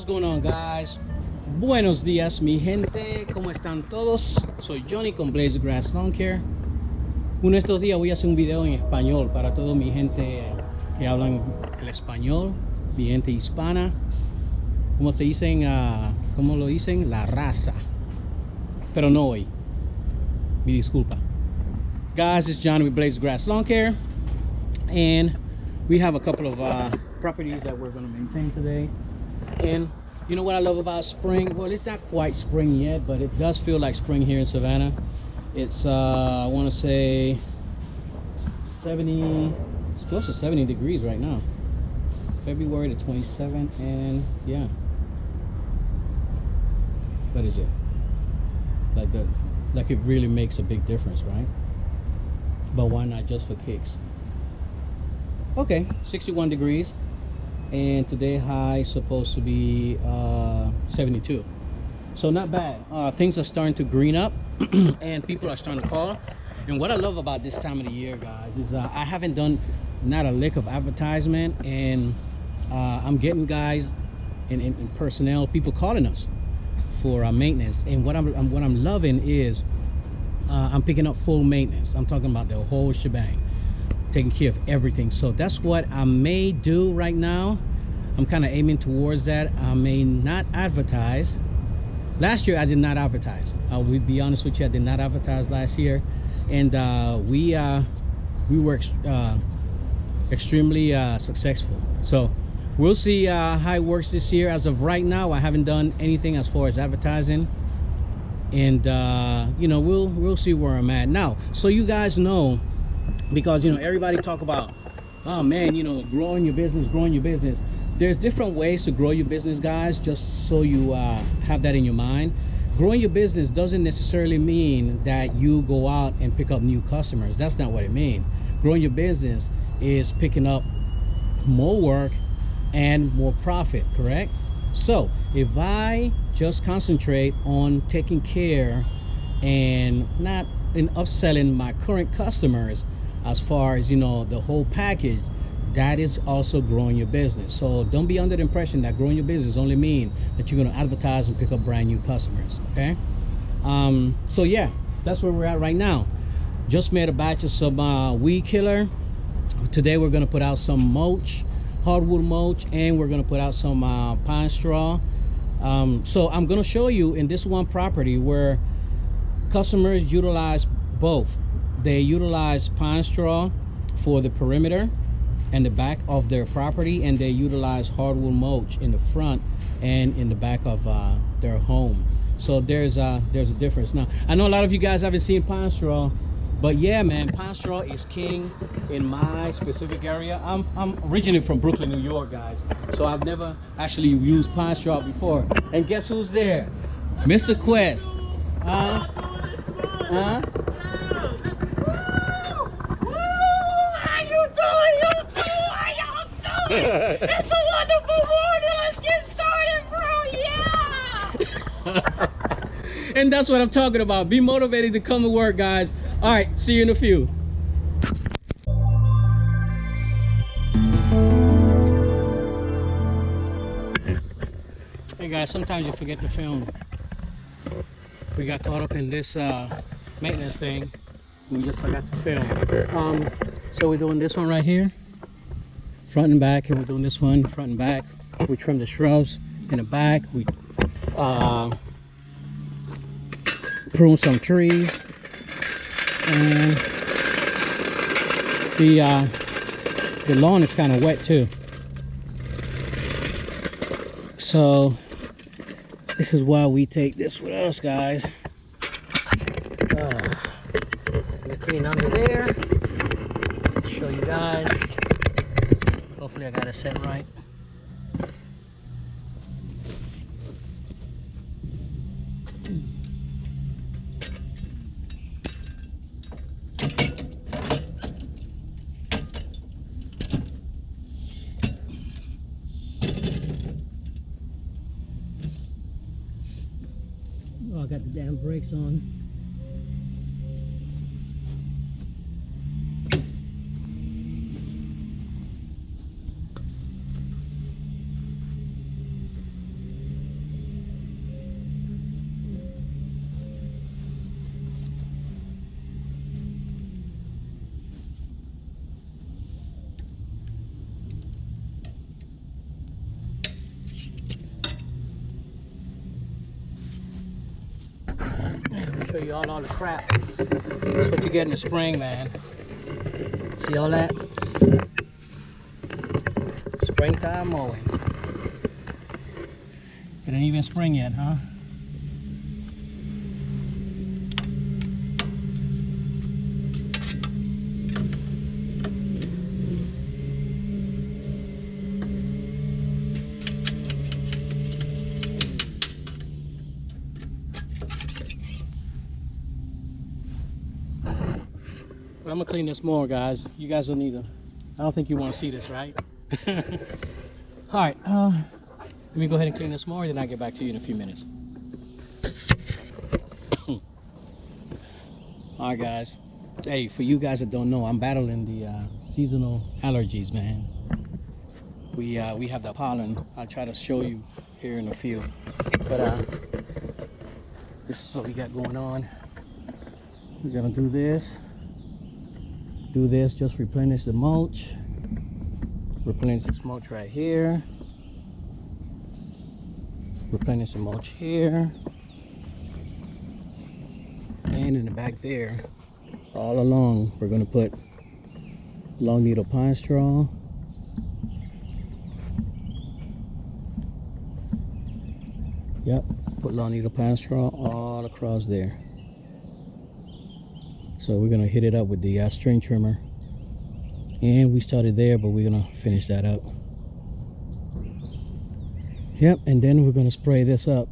going on, guys? Buenos días, mi gente. ¿Cómo están todos? Soy Johnny con Blaze Grass Lawn Care. Uno de estos días voy a hacer un video en español para toda mi gente que hablan el español, mi gente hispana. ¿Cómo se dicen? ¿Cómo lo dicen? La raza. Pero no hoy. Mi disculpa. Guys, it's Johnny with Blaze Grass Lawn Care. And we have a couple of properties that we're going to maintain today. And you know what I love about spring? Well, it's not quite spring yet, but it does feel like spring here in Savannah. It's I want to say 70, it's close to 70 degrees right now. February the 27th, and yeah, what is it? Like it really makes a big difference, right? But why not just for kicks? Okay, 61 degrees, and today high supposed to be 72, so not bad. Things are starting to green up and people are starting to call. And what I love about this time of the year, guys, is I haven't done not a lick of advertisement, and I'm getting guys and personnel, people calling us for maintenance. And what I'm loving is I'm picking up full maintenance. I'm talking about the whole shebang, taking care of everything. So that's what I may do right now. I'm kind of aiming towards that. I may not advertise. Last year I did not advertise. I will be honest with you, I did not advertise last year. And we were extremely successful. So we'll see how it works this year. As of right now, I haven't done anything as far as advertising. And you know, we'll see where I'm at now. So you guys know, because you know, everybody talk about, oh man, you know, growing your business. There's different ways to grow your business, guys, just so you have that in your mind. Growing your business doesn't necessarily mean that you go out and pick up new customers. That's not what it means. Growing your business is picking up more work and more profit, correct? So if I just concentrate on taking care and not in upselling my current customers, as far as, you know, the whole package, that is also growing your business. So don't be under the impression that growing your business only mean that you're going to advertise and pick up brand new customers. Okay, so yeah, that's where we're at right now. Just made a batch of some weed killer. Today we're going to put out some mulch, hardwood mulch, and we're going to put out some pine straw. So I'm going to show you in this one property where customers utilize both. They utilize pine straw for the perimeter and the back of their property, and they utilize hardwood mulch in the front and in the back of their home. So there's a difference. Now I know a lot of you guys haven't seen pine straw, but yeah, man, pine straw is king in my specific area. I'm originally from Brooklyn, New York, guys, so I've never actually used pine straw before. And guess who's there? Mr. Quest. It's a wonderful morning. Let's get started, bro. Yeah. And that's what I'm talking about. Be motivated to come to work, guys. All right, see you in a few. Hey guys, sometimes you forget to film. We got caught up in this maintenance thing. We just forgot to film. So we're doing this one right here, front and back, and we're doing this one front and back. We trim the shrubs in the back. We prune some trees, and the lawn is kind of wet too. So this is why we take this with us, guys. Gonna clean under there. Show you guys. Hopefully I got it set right. Oh, I got the damn brakes on. show you all the crap. That's what you get in the spring, man. See all that? Springtime mowing. It ain't even spring yet, huh? But I'm gonna clean this more, guys. You guys don't need to. I don't think you want to see this, right? All right. Let me go ahead and clean this more, then I'll get back to you in a few minutes. All right, guys. Hey, for you guys that don't know, I'm battling the seasonal allergies, man. We have the pollen. I'll try to show you here in a few. But this is what we got going on. We're gonna do this. Just replenish the mulch. Replenish this mulch right here. Replenish the mulch here. And in the back there, all along, we're going to put long needle pine straw. Yep, put long needle pine straw all across there. So we're going to hit it up with the string trimmer. And we started there, but we're going to finish that up. Yep, and then we're going to spray this up.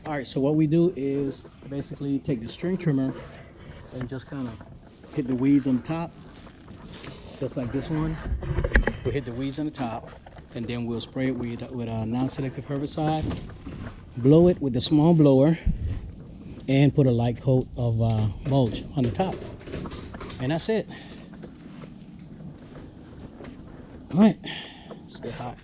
Alright, so what we do is basically take the string trimmer and just kind of hit the weeds on the top, just like this one. We'll hit the weeds on the top, and then we'll spray it with a non-selective herbicide, blow it with the small blower, and put a light coat of mulch on the top. And that's it. Alright, let's get hot.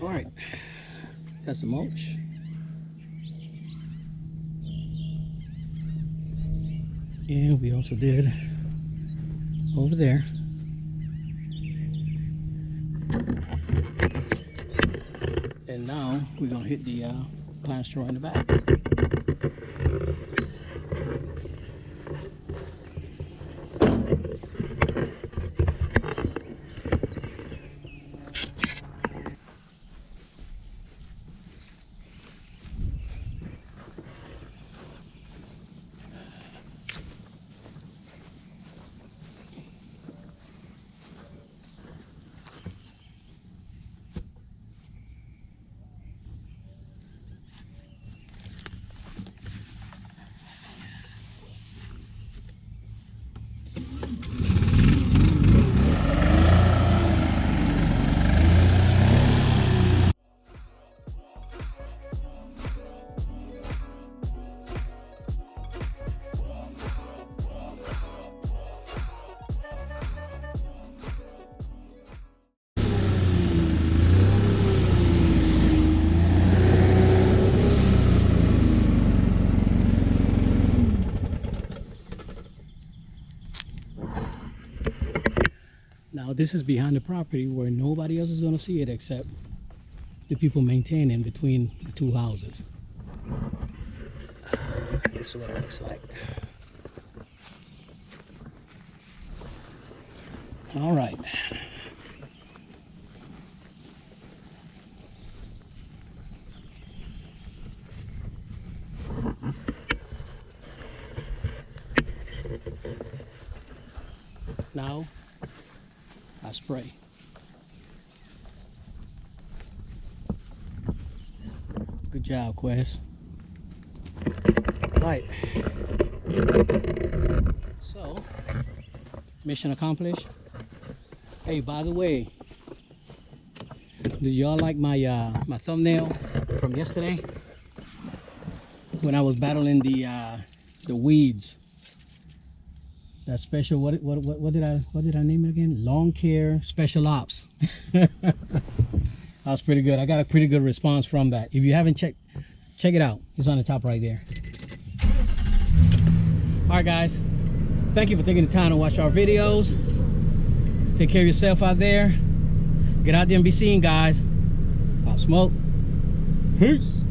All right, that's the mulch. And we also did over there. And now we're gonna hit the plant straw in the back. Now this is behind the property where nobody else is going to see it except the people maintaining between the two houses. This is what it looks like. All right. Now I spray. Good job, Quest. Right. So, mission accomplished. Hey, by the way, did y'all like my my thumbnail from yesterday when I was battling the weeds? That special, what did I name it again? Lawn care special ops. That was pretty good. I got a pretty good response from that. If you haven't checked, check it out. It's on the top right there. All right, guys. Thank you for taking the time to watch our videos. Take care of yourself out there. Get out there and be seen, guys. Pop smoke. Peace.